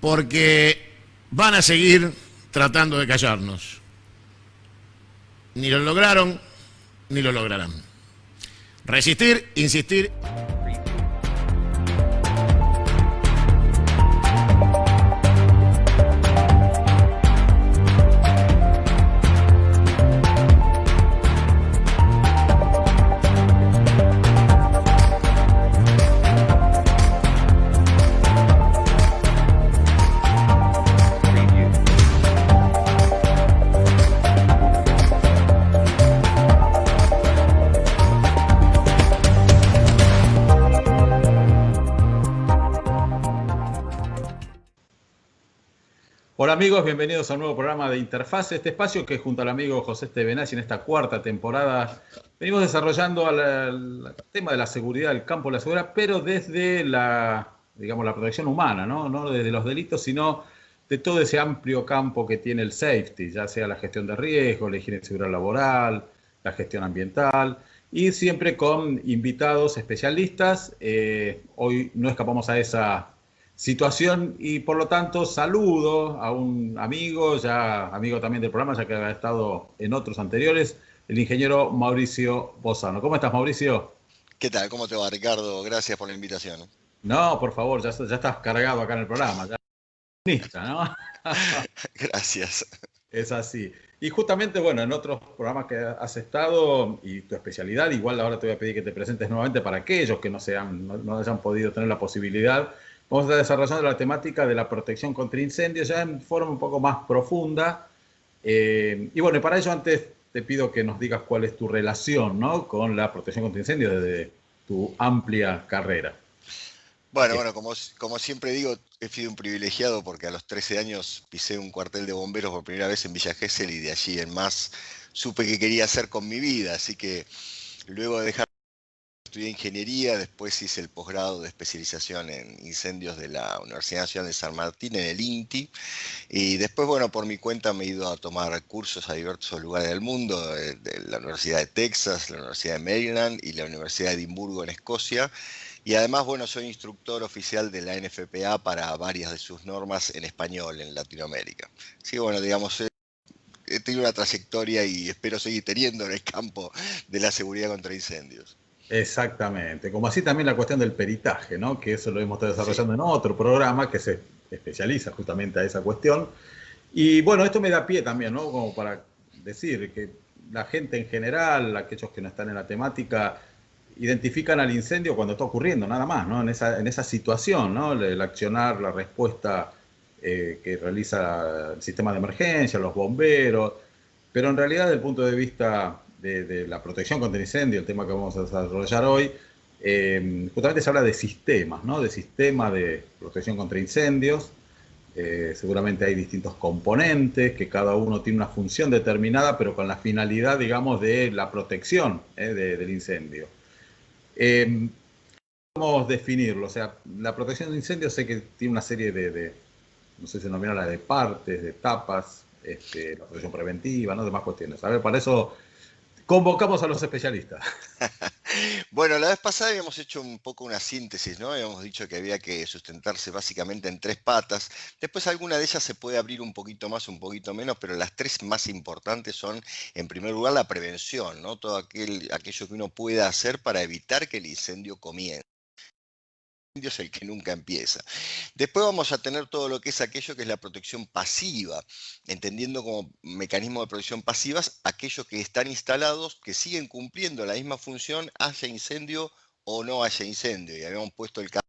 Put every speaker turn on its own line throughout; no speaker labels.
porque van a seguir tratando de callarnos. Ni lo lograron, ni lo lograrán. Resistir, insistir.
Hola amigos, bienvenidos a un nuevo programa de Interfase, este espacio que junto al amigo José Estebenazzi en esta cuarta temporada venimos desarrollando el tema de la seguridad, el campo de la seguridad, pero desde la protección humana, ¿no? No desde los delitos, sino de todo ese amplio campo que tiene el safety, ya sea la gestión de riesgo, la higiene y seguridad laboral, la gestión ambiental, y siempre con invitados especialistas. Hoy no escapamos a esa situación y por lo tanto saludo a un amigo, ya amigo también del programa, ya que ha estado en otros anteriores, el ingeniero Mauricio Bozano. ¿Cómo estás, Mauricio?
¿Qué tal? ¿Cómo te va, Ricardo? Gracias por la invitación.
No, por favor, ya estás cargado acá en el programa, ya ¿no?
Gracias.
Es así. Y justamente, bueno, en otros programas que has estado y tu especialidad, igual ahora te voy a pedir que te presentes nuevamente para aquellos que no hayan podido tener la posibilidad. Vamos a estar desarrollando la temática de la protección contra incendios ya en forma un poco más profunda. Y bueno, para ello antes te pido que nos digas cuál es tu relación, ¿no?, con la protección contra incendios desde tu amplia carrera.
Bueno, como siempre digo, he sido un privilegiado porque a los 13 años pisé un cuartel de bomberos por primera vez en Villa Gesell y de allí en más supe qué quería hacer con mi vida. Así que luego de dejar estudié ingeniería, después hice el posgrado de especialización en incendios de la Universidad Nacional de San Martín, en el INTI, y después, bueno, por mi cuenta me he ido a tomar cursos a diversos lugares del mundo, de la Universidad de Texas, la Universidad de Maryland y la Universidad de Edimburgo en Escocia, y además, bueno, soy instructor oficial de la NFPA para varias de sus normas en español en Latinoamérica. Sí, bueno, digamos, he tenido una trayectoria y espero seguir teniendo en el campo de la seguridad contra incendios.
Exactamente, como así también la cuestión del peritaje, ¿no?, que eso lo hemos estado desarrollando
Sí.
en otro programa que se especializa justamente a esa cuestión. Y bueno, esto me da pie también, ¿no?, como para decir que la gente en general, aquellos que no están en la temática, identifican al incendio cuando está ocurriendo, nada más, ¿no?, en esa situación, ¿no?, el accionar, la respuesta que realiza el sistema de emergencia, los bomberos, pero en realidad desde el punto de vista de la protección contra el incendio, el tema que vamos a desarrollar hoy, justamente se habla de sistemas, ¿no?, de sistema de protección contra incendios. Seguramente hay distintos componentes, que cada uno tiene una función determinada, pero con la finalidad, digamos, de la protección del incendio. ¿Cómo definirlo? O sea, la protección de incendios sé que tiene una serie no sé si se denomina la de partes, de etapas, la protección preventiva, ¿no?, demás cuestiones. A ver, para eso convocamos a los especialistas.
Bueno, la vez pasada habíamos hecho un poco una síntesis, ¿no? Habíamos dicho que había que sustentarse básicamente en tres patas. Después alguna de ellas se puede abrir un poquito más, un poquito menos, pero las tres más importantes son, en primer lugar, la prevención, ¿no? Todo aquello que uno pueda hacer para evitar que el incendio comience. Es el que nunca empieza. Después vamos a tener todo lo que es aquello que es la protección pasiva, entendiendo como mecanismo de protección pasivas aquellos que están instalados, que siguen cumpliendo la misma función, haya incendio o no haya incendio. Y habíamos puesto el caso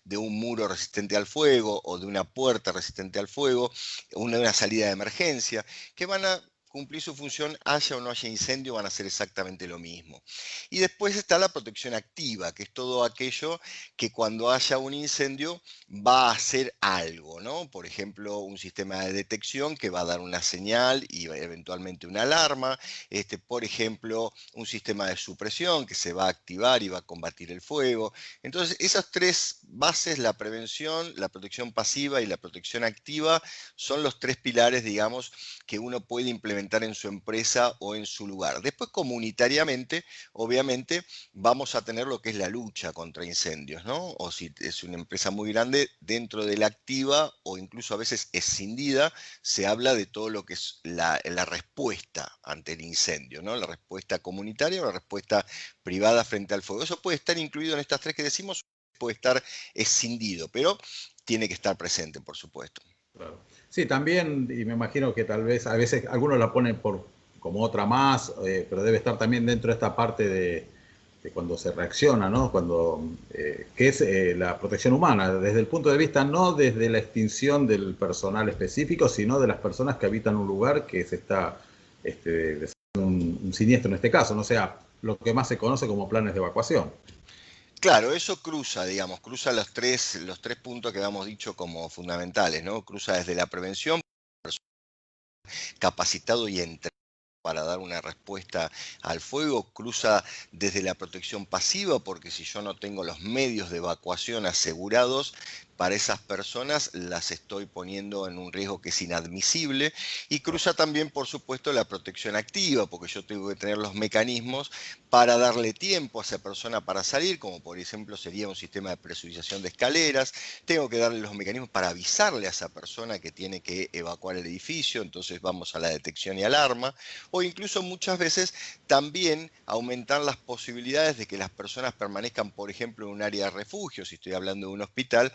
de un muro resistente al fuego o de una puerta resistente al fuego, una salida de emergencia, que van a cumplir su función, haya o no haya incendio, van a hacer exactamente lo mismo. Y después está la protección activa, que es todo aquello que cuando haya un incendio va a hacer algo, ¿no? Por ejemplo, un sistema de detección que va a dar una señal y eventualmente una alarma. Por ejemplo, un sistema de supresión que se va a activar y va a combatir el fuego. Entonces, esas tres bases, la prevención, la protección pasiva y la protección activa, son los tres pilares, digamos, que uno puede implementar implementar en su empresa o en su lugar. Después, comunitariamente, obviamente, vamos a tener lo que es la lucha contra incendios, ¿no? O si es una empresa muy grande, dentro de la activa o incluso a veces escindida, se habla de todo lo que es la respuesta ante el incendio, ¿no? La respuesta comunitaria o la respuesta privada frente al fuego. Eso puede estar incluido en estas tres que decimos, puede estar escindido, pero tiene que estar presente, por supuesto.
Claro. Sí, también, y me imagino que tal vez, a veces algunos la ponen como otra más, pero debe estar también dentro de esta parte de cuando se reacciona, ¿no? Que es la protección humana, desde el punto de vista no desde la extinción del personal específico, sino de las personas que habitan un lugar que se está desarrollando un siniestro en este caso, ¿no? O sea, lo que más se conoce como planes de evacuación.
Claro, eso cruza, digamos, cruza los tres puntos que habíamos dicho como fundamentales, ¿no? Cruza desde la prevención, capacitado y entrenado para dar una respuesta al fuego, cruza desde la protección pasiva, porque si yo no tengo los medios de evacuación asegurados, para esas personas las estoy poniendo en un riesgo que es inadmisible, y cruza también, por supuesto, la protección activa, porque yo tengo que tener los mecanismos para darle tiempo a esa persona para salir, como por ejemplo sería un sistema de presurización de escaleras, tengo que darle los mecanismos para avisarle a esa persona que tiene que evacuar el edificio, entonces vamos a la detección y alarma, o incluso muchas veces también aumentar las posibilidades de que las personas permanezcan, por ejemplo, en un área de refugio, si estoy hablando de un hospital,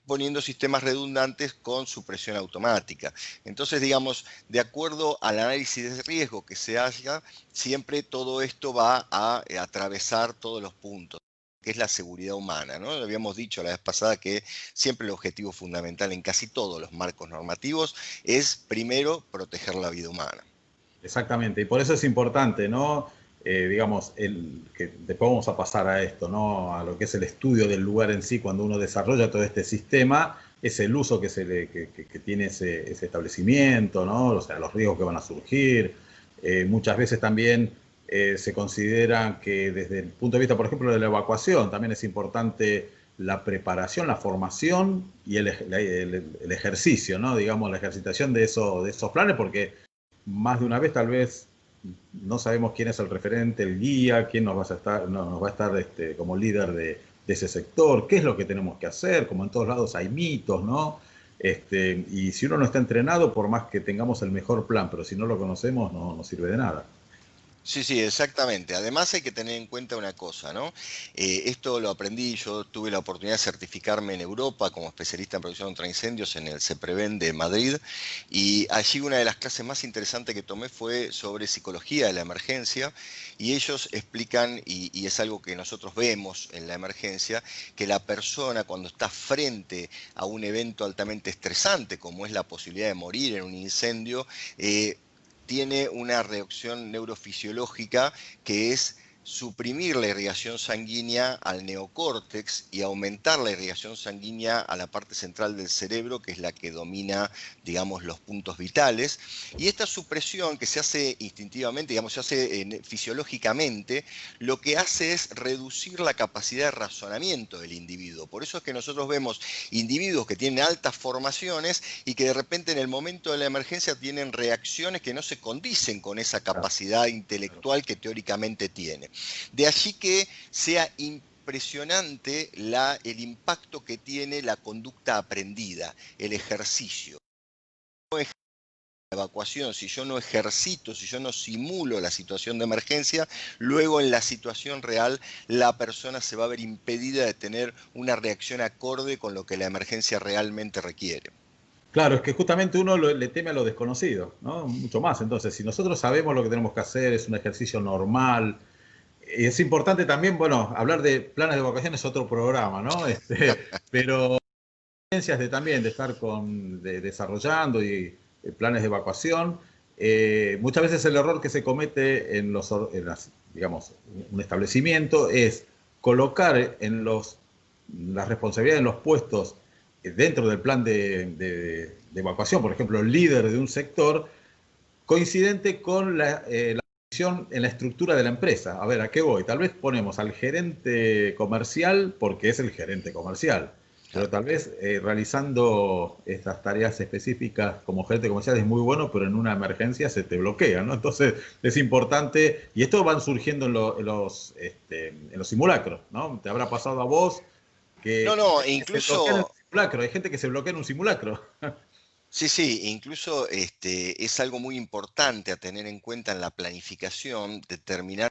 poniendo sistemas redundantes con supresión automática. Entonces, digamos, de acuerdo al análisis de riesgo que se haga, siempre todo esto va a atravesar todos los puntos, que es la seguridad humana, ¿no? Habíamos dicho la vez pasada que siempre el objetivo fundamental en casi todos los marcos normativos es, primero, proteger la vida humana.
Exactamente, y por eso es importante, ¿no? Digamos, que después vamos a pasar a esto, ¿no? A lo que es el estudio del lugar en sí, cuando uno desarrolla todo este sistema, es el uso que tiene ese establecimiento, ¿no? O sea, los riesgos que van a surgir. Muchas veces también se considera que desde el punto de vista, por ejemplo, de la evacuación, también es importante la preparación, la formación y el ejercicio, ¿no? Digamos, la ejercitación de esos planes, porque más de una vez tal vez no sabemos quién es el referente, el guía, quién nos va a estar como líder de ese sector, qué es lo que tenemos que hacer, como en todos lados hay mitos, ¿no? Y si uno no está entrenado, por más que tengamos el mejor plan, pero si no lo conocemos, no sirve de nada.
Sí, sí, exactamente. Además hay que tener en cuenta una cosa, ¿no? Esto lo aprendí, yo tuve la oportunidad de certificarme en Europa como especialista en protección contra incendios en el CEPREVEN de Madrid, y allí una de las clases más interesantes que tomé fue sobre psicología de la emergencia, y ellos explican, y es algo que nosotros vemos en la emergencia, que la persona cuando está frente a un evento altamente estresante, como es la posibilidad de morir en un incendio, tiene una reacción neurofisiológica que es suprimir la irrigación sanguínea al neocórtex y aumentar la irrigación sanguínea a la parte central del cerebro, que es la que domina, digamos, los puntos vitales. Y esta supresión que se hace instintivamente, digamos, se hace fisiológicamente, lo que hace es reducir la capacidad de razonamiento del individuo. Por eso es que nosotros vemos individuos que tienen altas formaciones y que de repente en el momento de la emergencia tienen reacciones que no se condicen con esa capacidad intelectual que teóricamente tiene. De allí que sea impresionante el impacto que tiene la conducta aprendida, el ejercicio. La evacuación, si yo no ejercito, si yo no simulo la situación de emergencia, luego en la situación real la persona se va a ver impedida de tener una reacción acorde con lo que la emergencia realmente requiere.
Claro, es que justamente uno le teme a lo desconocido, ¿no? Mucho más. Entonces, si nosotros sabemos lo que tenemos que hacer, es un ejercicio normal. Es importante también, bueno, hablar de planes de evacuación es otro programa, ¿no? Pero también de estar desarrollando planes de evacuación. Muchas veces el error que se comete digamos, un establecimiento es colocar las responsabilidades en los puestos dentro del plan de evacuación, por ejemplo, el líder de un sector, coincidente con la división en la estructura de la empresa. A ver, ¿a qué voy? Tal vez ponemos al gerente comercial porque es el gerente comercial. pero
Claro.
tal vez realizando estas tareas específicas como gerente comercial es muy bueno, pero en una emergencia se te bloquea, ¿no? Entonces es importante, y esto van surgiendo en los simulacros, ¿no? Te habrá pasado a vos
No,
que
no, e
se bloquea en el
incluso,
simulacro, hay gente que se bloquea en un simulacro.
sí, sí, incluso es algo muy importante a tener en cuenta en la planificación, determinar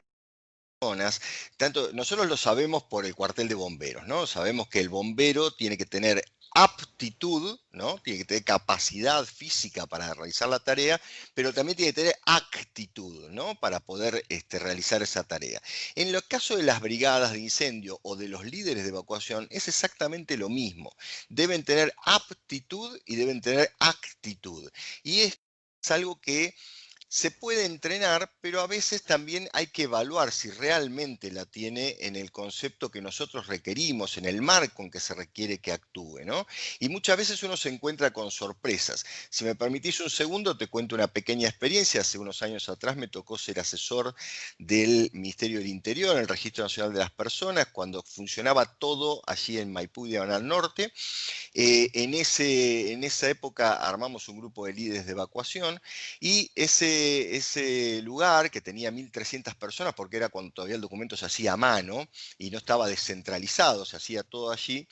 zonas, tanto nosotros lo sabemos por el cuartel de bomberos, ¿no? Sabemos que el bombero tiene que tener aptitud, ¿no? Tiene que tener capacidad física para realizar la tarea, pero también tiene que tener actitud, ¿no? Para poder realizar esa tarea. En el caso de las brigadas de incendio o de los líderes de evacuación, es exactamente lo mismo. Deben tener aptitud y deben tener actitud. Y es algo que se puede entrenar, pero a veces también hay que evaluar si realmente la tiene en el concepto que nosotros requerimos, en el marco en que se requiere que actúe, ¿no? Y muchas veces uno se encuentra con sorpresas. Si me permitís un segundo, te cuento una pequeña experiencia. Hace unos años atrás me tocó ser asesor del Ministerio del Interior, en el Registro Nacional de las Personas, cuando funcionaba todo allí en Maipú, Diagonal Norte. En esa época armamos un grupo de líderes de evacuación y ese lugar que tenía 1.300 personas, porque era cuando todavía el documento se hacía a mano y no estaba descentralizado, se hacía todo allí,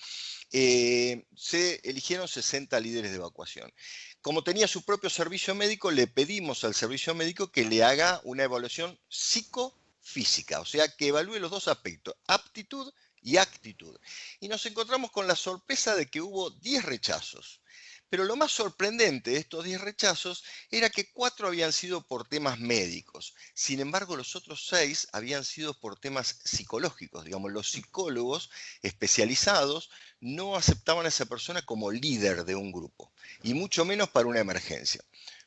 se eligieron 60 líderes de evacuación. Como tenía su propio servicio médico, le pedimos al servicio médico que le haga una evaluación psicofísica, o sea, que evalúe los dos aspectos, aptitud y actitud. Y nos encontramos con la sorpresa de que hubo 10 rechazos. Pero lo más sorprendente de estos 10 rechazos era que 4 habían sido por temas médicos. Sin embargo, los otros 6 habían sido por temas psicológicos. Digamos, los psicólogos especializados no aceptaban a esa persona como líder de un grupo, y mucho menos para una emergencia.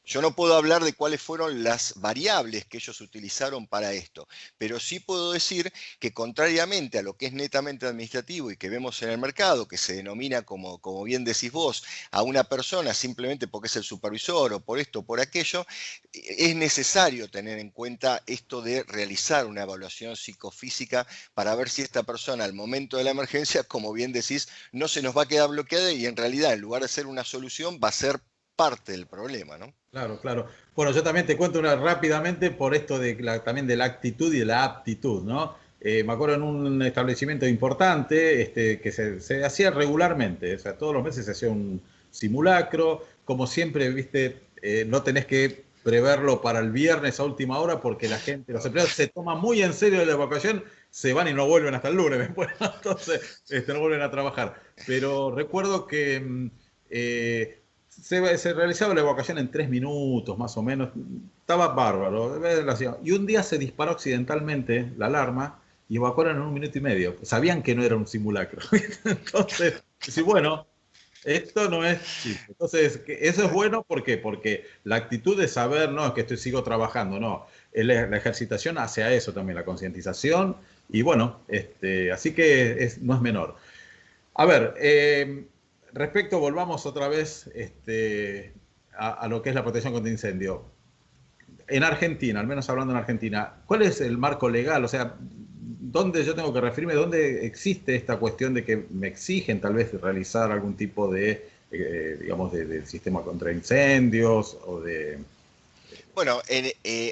Yo no puedo hablar de cuáles fueron las variables que ellos utilizaron para esto, pero sí puedo decir que contrariamente a lo que es netamente administrativo y que vemos en el mercado, que se denomina, como bien decís vos, a una persona simplemente porque es el supervisor o por esto o por aquello, es necesario tener en cuenta esto de realizar una evaluación psicofísica para ver si esta persona al momento de la emergencia, como bien decís, no se nos va a quedar bloqueada y en realidad en lugar de ser una solución va a ser parte del problema, ¿no?
Claro, claro. Bueno, yo también te cuento una rápidamente por esto también de la actitud y de la aptitud, ¿no? Me acuerdo en un establecimiento importante que se hacía regularmente, o sea, todos los meses se hacía un simulacro, como siempre, viste, no tenés que preverlo para el viernes a última hora porque la gente, los empleados se toman muy en serio la evacuación, se van y no vuelven hasta el lunes después, entonces no vuelven a trabajar. Pero recuerdo que se realizaba la evacuación en 3 minutos, más o menos. Estaba bárbaro. Y un día se disparó accidentalmente la alarma y evacuaron en 1 minuto y medio. Sabían que no era un simulacro. Entonces, sí, bueno, esto no es chiste. Entonces, eso es bueno, ¿por qué? Porque la actitud de saber, no, es que sigo trabajando, no. La ejercitación hace a eso también, la concientización. Y bueno, así que no es menor. A ver, volvamos otra vez a lo que es la protección contra incendio. En Argentina, al menos hablando en Argentina, ¿cuál es el marco legal? O sea, ¿dónde yo tengo que referirme? ¿Dónde existe esta cuestión de que me exigen tal vez realizar algún tipo de, digamos, de sistema contra incendios o de...
Bueno,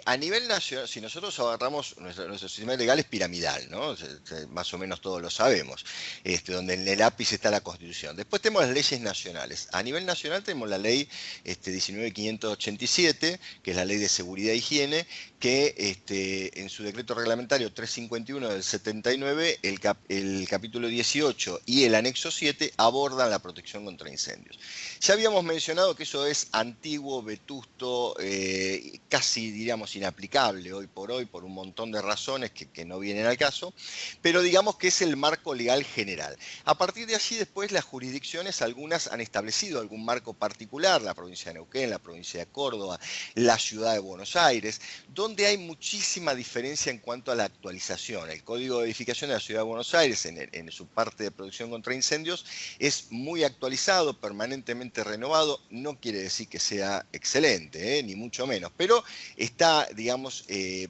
a nivel nacional, si nosotros agarramos nuestro sistema legal es piramidal, ¿no? Más o menos todos lo sabemos, donde en el ápice está la Constitución. Después tenemos las leyes nacionales. A nivel nacional tenemos la ley 19.587, que es la ley de seguridad e higiene, que en su decreto reglamentario 351 del 79, el capítulo 18 y el anexo 7 abordan la protección contra incendios. Ya habíamos mencionado que eso es antiguo, vetusto, casi, diríamos, inaplicable hoy por un montón de razones que no vienen al caso, pero digamos que es el marco legal general. A partir de allí, después, las jurisdicciones, algunas han establecido algún marco particular, la provincia de Neuquén, la provincia de Córdoba, la ciudad de Buenos Aires, donde hay muchísima diferencia en cuanto a la actualización. El Código de Edificación de la ciudad de Buenos Aires, en su parte de protección contra incendios, es muy actualizado, permanentemente renovado. No quiere decir que sea excelente, ni mucho menos, pero está, digamos,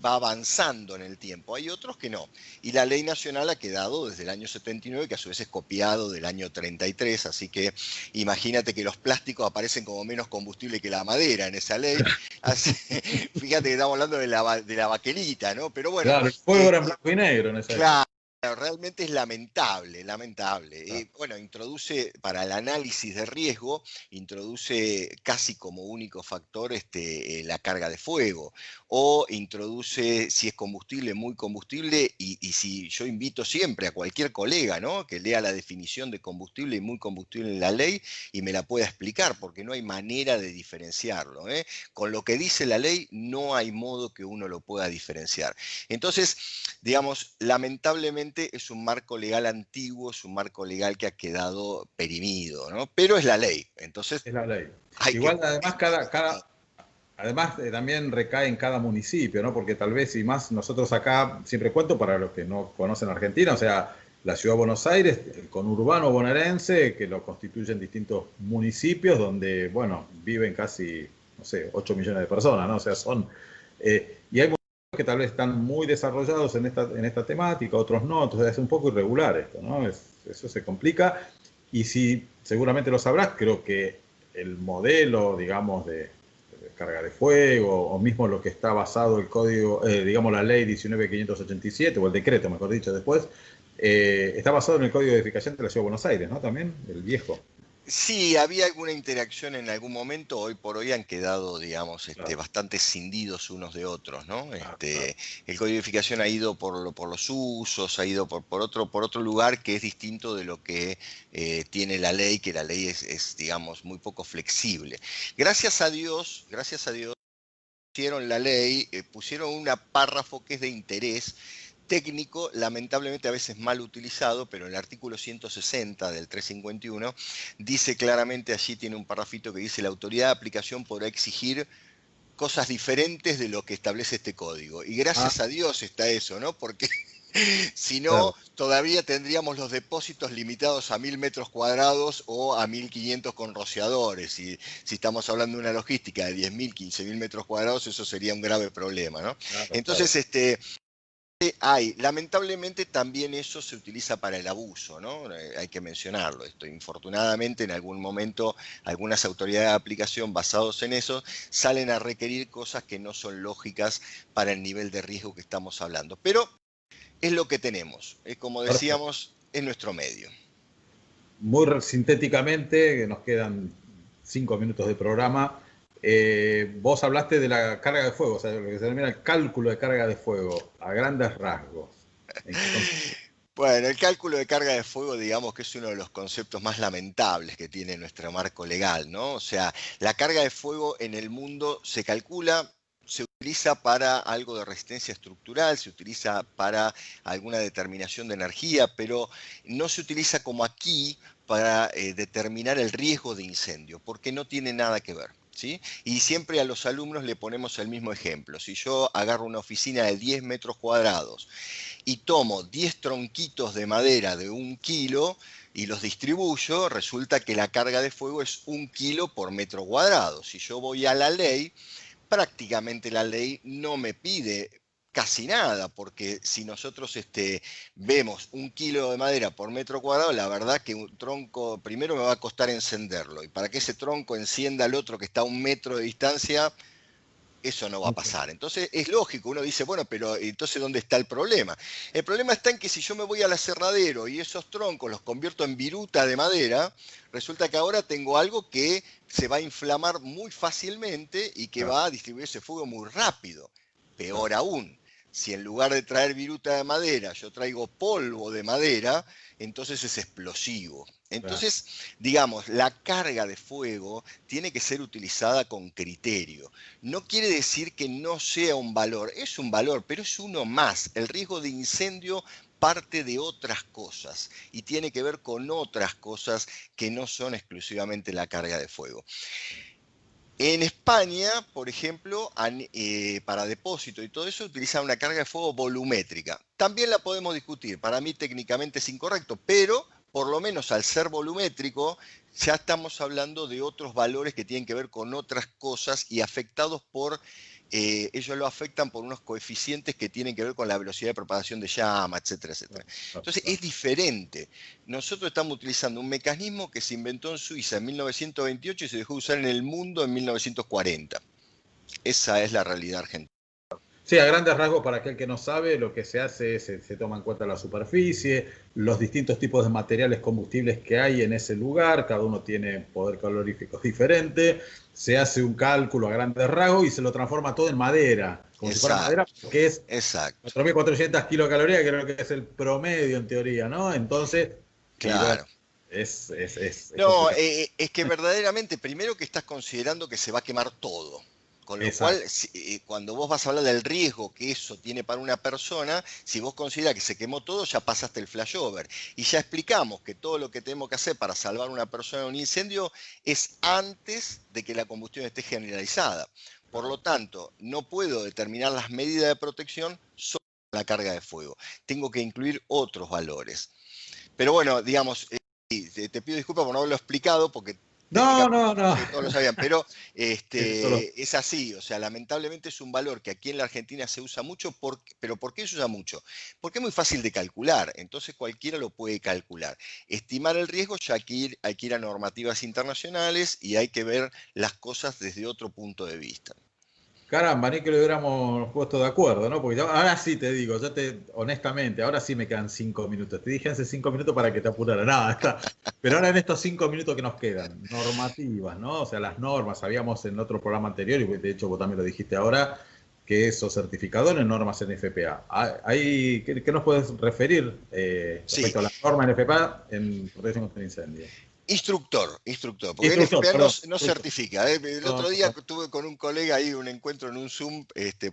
va avanzando en el tiempo. Hay otros que no. Y la ley nacional ha quedado desde el año 79, que a su vez es copiado del año 33, así que imagínate que los plásticos aparecen como menos combustible que la madera en esa ley. Así, fíjate que estamos hablando de la baquelita, ¿no? Pero bueno.
Claro, el fuego era en blanco y negro en esa época.
Claro. Realmente es lamentable, lamentable.
Claro.
Bueno, introduce para el análisis de riesgo, introduce casi como único factor la carga de fuego, o introduce si es combustible, muy combustible, y si yo invito siempre a cualquier colega, ¿no?, que lea la definición de combustible y muy combustible en la ley y me la pueda explicar, porque no hay manera de diferenciarlo, ¿eh? Con lo que dice la ley no hay modo que uno lo pueda diferenciar. Entonces, digamos, lamentablemente es un marco legal antiguo, es un marco legal que ha quedado perimido, ¿no? Pero es la ley, entonces
Es la ley.
hay
Igual,
que...
además, además también recae en cada municipio, ¿no? Porque tal vez, y más nosotros acá, siempre cuento para los que no conocen Argentina, o sea, la ciudad de Buenos Aires, el conurbano bonaerense, que lo constituyen distintos municipios donde, bueno, viven casi, no sé, 8 millones de personas, ¿no? O sea, son... y hay municipios que tal vez están muy desarrollados en esta temática, otros no, entonces es un poco irregular esto, ¿no? Eso se complica. Y si seguramente lo sabrás, creo que el modelo, digamos, de carga de fuego, o mismo lo que está basado el código, digamos, la ley 19.587, o el decreto, mejor dicho, después, está basado en el código de edificación de la Ciudad de Buenos Aires, ¿no? También, el viejo.
Sí, había alguna interacción en algún momento, hoy por hoy han quedado, digamos,
Claro,
bastante escindidos unos de otros, ¿no?
claro, claro.
El código de edificación ha ido por los usos, ha ido por otro lugar que es distinto de lo que tiene la ley, que la ley es, digamos, muy poco flexible. Gracias a Dios, pusieron la ley, pusieron un párrafo que es de interés técnico, lamentablemente a veces mal utilizado, pero el artículo 160 del 351 dice claramente, allí tiene un parrafito que dice: la autoridad de aplicación podrá exigir cosas diferentes de lo que establece este código. Y
Ah,
gracias a Dios está eso, ¿no? Porque si no,
claro.
todavía tendríamos los depósitos limitados a 1000 metros cuadrados o a 1500 con rociadores. Y si estamos hablando de una logística de 10.000, 15.000 metros cuadrados, eso sería un grave problema, ¿no?
Claro, claro.
Entonces, lamentablemente también eso se utiliza para el abuso, ¿no? Hay que mencionarlo esto. Infortunadamente, en algún momento, algunas autoridades de aplicación basados en eso salen a requerir cosas que no son lógicas para el nivel de riesgo que estamos hablando. Pero es lo que tenemos. Es como
Perfecto.
decíamos, es nuestro medio.
Muy sintéticamente, que nos quedan 5 minutos de programa. Vos hablaste de la carga de fuego, o sea, lo que se denomina el cálculo de carga de fuego, a grandes rasgos. ¿En qué consiste?
Bueno, el cálculo de carga de fuego, digamos que es uno de los conceptos más lamentables que tiene nuestro marco legal, ¿no? O sea, la carga de fuego en el mundo se calcula, se utiliza para algo de resistencia estructural, se utiliza para alguna determinación de energía, pero no se utiliza como aquí para determinar el riesgo de incendio, porque no tiene nada que ver. ¿Sí? Y siempre a los alumnos le ponemos el mismo ejemplo. Si yo agarro una oficina de 10 metros cuadrados y tomo 10 tronquitos de madera de 1 kilo y los distribuyo, resulta que la carga de fuego es 1 kilo por metro cuadrado. Si yo voy a la ley, prácticamente la ley no me pide casi nada, porque si nosotros vemos 1 kilo de madera por metro cuadrado, la verdad que un tronco primero me va a costar encenderlo, y para que ese tronco encienda al otro que está a 1 metro de distancia, eso no va a pasar. Entonces es lógico, uno dice, bueno, pero entonces ¿dónde está el problema? El problema está en que si yo me voy al aserradero y esos troncos los convierto en viruta de madera, resulta que ahora tengo algo que se va a inflamar muy fácilmente y que
Claro,
va a distribuir ese fuego muy rápido.
claro.
Peor aún, si en lugar de traer viruta de madera yo traigo polvo de madera, entonces es explosivo.
Claro.
Entonces, digamos, la carga de fuego tiene que ser utilizada con criterio. No quiere decir que no sea un valor, es un valor, pero es uno más. El riesgo de incendio parte de otras cosas y tiene que ver con otras cosas que no son exclusivamente la carga de fuego. En España, por ejemplo, para depósito y todo eso, utilizan una carga de fuego volumétrica. También la podemos discutir, para mí técnicamente es incorrecto, pero por lo menos al ser volumétrico, ya estamos hablando de otros valores que tienen que ver con otras cosas y afectados por ellos lo afectan por unos coeficientes que tienen que ver con la velocidad de propagación de llama, etcétera, etcétera. Entonces es diferente. Nosotros estamos utilizando un mecanismo que se inventó en Suiza en 1928 y se dejó de usar en el mundo en 1940. Esa es la realidad argentina.
Sí, a grandes rasgos, para aquel que no sabe, lo que se hace es se toma en cuenta la superficie, los distintos tipos de materiales combustibles que hay en ese lugar, cada uno tiene poder calorífico diferente, se hace un cálculo a grandes rasgos y se lo transforma todo en madera, como si fuera madera, que es 4.400 kilocalorías, creo que es el promedio en teoría, ¿no? Entonces,
claro.
Y bueno,
no, es que verdaderamente, primero que estás considerando que se va a quemar todo. Con lo cual, cuando vos vas a hablar del riesgo que eso tiene para una persona, si vos consideras que se quemó todo, ya pasaste el flashover. Y ya explicamos que todo lo que tenemos que hacer para salvar a una persona de un incendio es antes de que la combustión esté generalizada. Por lo tanto, no puedo determinar las medidas de protección sobre la carga de fuego. Tengo que incluir otros valores. Pero bueno, digamos, te pido disculpas por no haberlo explicado, porque
no.
Todos lo sabían, pero es así, o sea, lamentablemente es un valor que aquí en la Argentina se usa mucho, pero ¿por qué se usa mucho? Porque es muy fácil de calcular, entonces cualquiera lo puede calcular. Estimar el riesgo ya hay que ir a normativas internacionales y hay que ver las cosas desde otro punto de vista.
Caramba, ni que lo hubiéramos puesto de acuerdo, ¿no? Porque ahora sí te digo, honestamente, ahora sí me quedan 5 minutos. Te dije hace 5 minutos para que te apurara, nada, está. Pero ahora en estos 5 minutos que nos quedan, normativas, ¿no? O sea, las normas, sabíamos en otro programa anterior, y de hecho vos también lo dijiste ahora, que eso certificador en normas NFPA. ¿Qué nos puedes referir respecto a la norma NFPA en protección contra incendios?
Instructor, porque NFPA no certifica. El otro día
No.
tuve con un colega ahí un encuentro en un Zoom,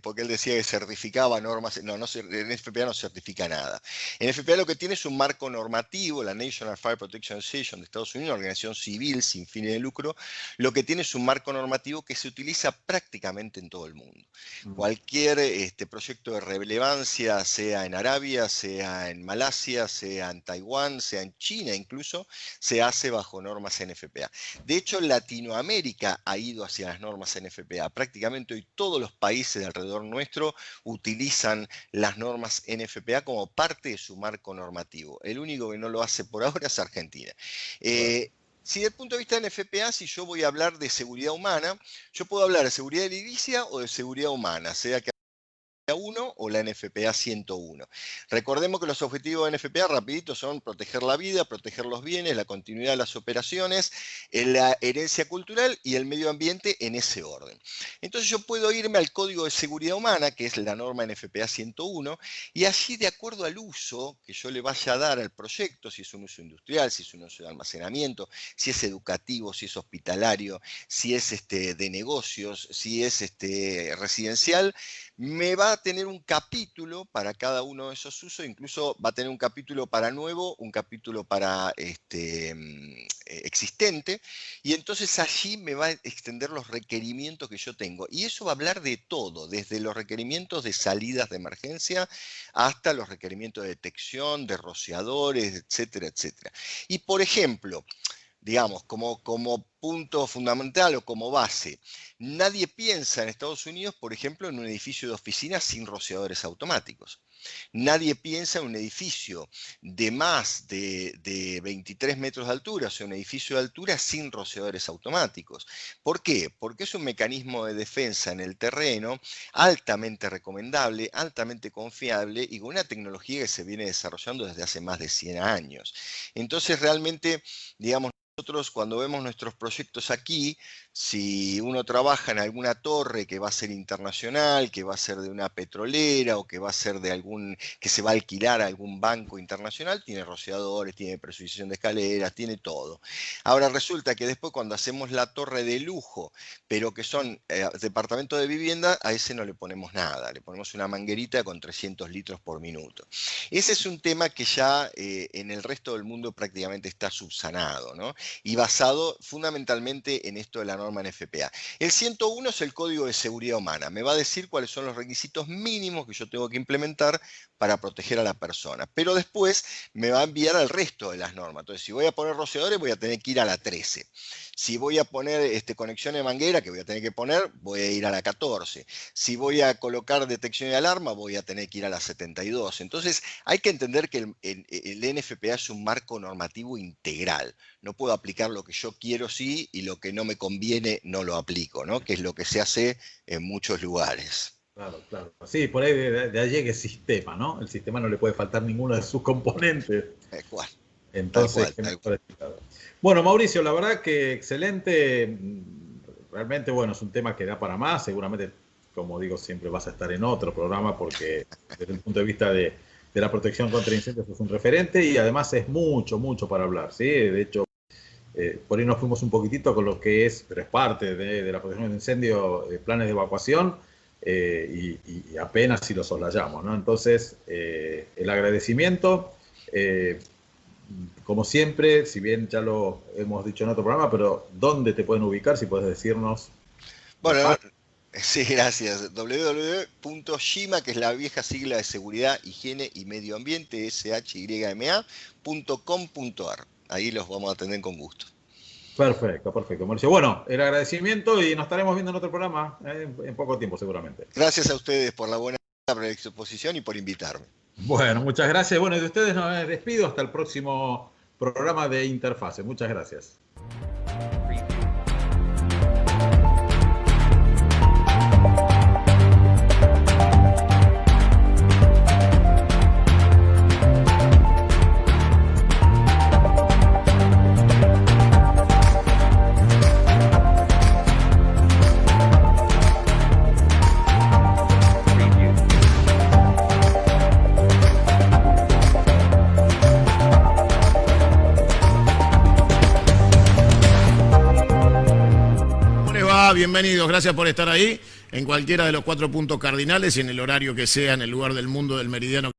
porque él decía que certificaba normas. No, NFPA no certifica nada. NFPA lo que tiene es un marco normativo, la National Fire Protection Association de Estados Unidos, una organización civil sin fines de lucro, lo que tiene es un marco normativo que se utiliza prácticamente en todo el mundo. Cualquier proyecto de relevancia, sea en Arabia, sea en Malasia, sea en Taiwán, sea en China incluso, se hace bajo normas NFPA. De hecho, Latinoamérica ha ido hacia las normas NFPA. Prácticamente hoy todos los países de alrededor nuestro utilizan las normas NFPA como parte de su marco normativo. El único que no lo hace por ahora es Argentina. Si desde el punto de vista de NFPA, si yo voy a hablar de seguridad humana, yo puedo hablar de seguridad edilicia o de seguridad humana, sea que 1 o la NFPA 101. Recordemos que los objetivos de NFPA, rapidito, son proteger la vida, proteger los bienes, la continuidad de las operaciones, la herencia cultural y el medio ambiente en ese orden. Entonces yo puedo irme al Código de Seguridad Humana, que es la norma NFPA 101, y allí, de acuerdo al uso que yo le vaya a dar al proyecto, si es un uso industrial, si es un uso de almacenamiento, si es educativo, si es hospitalario, si es de negocios, si es residencial, me va a tener un capítulo para cada uno de esos usos, incluso va a tener un capítulo para nuevo, un capítulo para existente, y entonces allí me va a extender los requerimientos que yo tengo. Y eso va a hablar de todo, desde los requerimientos de salidas de emergencia hasta los requerimientos de detección, de rociadores, etcétera, etcétera. Y por ejemplo, digamos, como punto fundamental o como base, nadie piensa en Estados Unidos, por ejemplo, en un edificio de oficinas sin rociadores automáticos. Nadie piensa en un edificio de más de 23 metros de altura, o sea, un edificio de altura sin rociadores automáticos. ¿Por qué? Porque es un mecanismo de defensa en el terreno altamente recomendable, altamente confiable y con una tecnología que se viene desarrollando desde hace más de 100 años. Entonces, realmente, digamos, nosotros cuando vemos nuestros proyectos aquí, si uno trabaja en alguna torre que va a ser internacional, que va a ser de una petrolera o que va a ser de que se va a alquilar a algún banco internacional, tiene rociadores, tiene presurización de escaleras, tiene todo. Ahora resulta que después cuando hacemos la torre de lujo, pero que son departamentos de vivienda, a ese no le ponemos nada, le ponemos una manguerita con 300 litros por minuto. Ese es un tema que ya en el resto del mundo prácticamente está subsanado, ¿no? y basado fundamentalmente en esto de la norma NFPA. El 101 es el Código de Seguridad Humana. Me va a decir cuáles son los requisitos mínimos que yo tengo que implementar para proteger a la persona. Pero después me va a enviar al resto de las normas. Entonces, si voy a poner rociadores, voy a tener que ir a la 13. Si voy a poner conexión de manguera, que voy a tener que poner, voy a ir a la 14. Si voy a colocar detección de alarma, voy a tener que ir a la 72. Entonces, hay que entender que el NFPA es un marco normativo integral. No puedo aplicar lo que yo quiero sí y lo que no me conviene no lo aplico, ¿no? Que es lo que se hace en muchos lugares.
Claro, claro. Sí, por ahí de allí que es sistema, ¿no? El sistema no le puede faltar ninguno de sus componentes.
¿Cuál?
Entonces,
tal cual.
Bueno, Mauricio, la verdad que excelente. Realmente, bueno, es un tema que da para más. Seguramente, como digo, siempre vas a estar en otro programa porque desde el punto de vista de la protección contra incendios es un referente y además es mucho, mucho para hablar, ¿sí? De hecho, por ahí nos fuimos un poquitito con lo que es, pero es parte de la protección de incendio, planes de evacuación y apenas si lo soslayamos, ¿no? Entonces, el agradecimiento... como siempre, si bien ya lo hemos dicho en otro programa, pero ¿dónde te pueden ubicar? Si puedes decirnos.
Bueno, sí, gracias. www.shima, que es la vieja sigla de Seguridad, Higiene y Medio Ambiente, SHYMA.com.ar. Ahí los vamos a atender con gusto.
Perfecto, perfecto, Mauricio. Bueno, el agradecimiento y nos estaremos viendo en otro programa en poco tiempo seguramente.
Gracias a ustedes por la buena exposición y por invitarme.
Bueno, muchas gracias. Bueno, y de ustedes nos despido hasta el próximo programa de Interfase. Muchas gracias.
Bienvenidos, gracias por estar ahí en cualquiera de los 4 puntos cardinales y en el horario que sea, en el lugar del mundo del meridiano.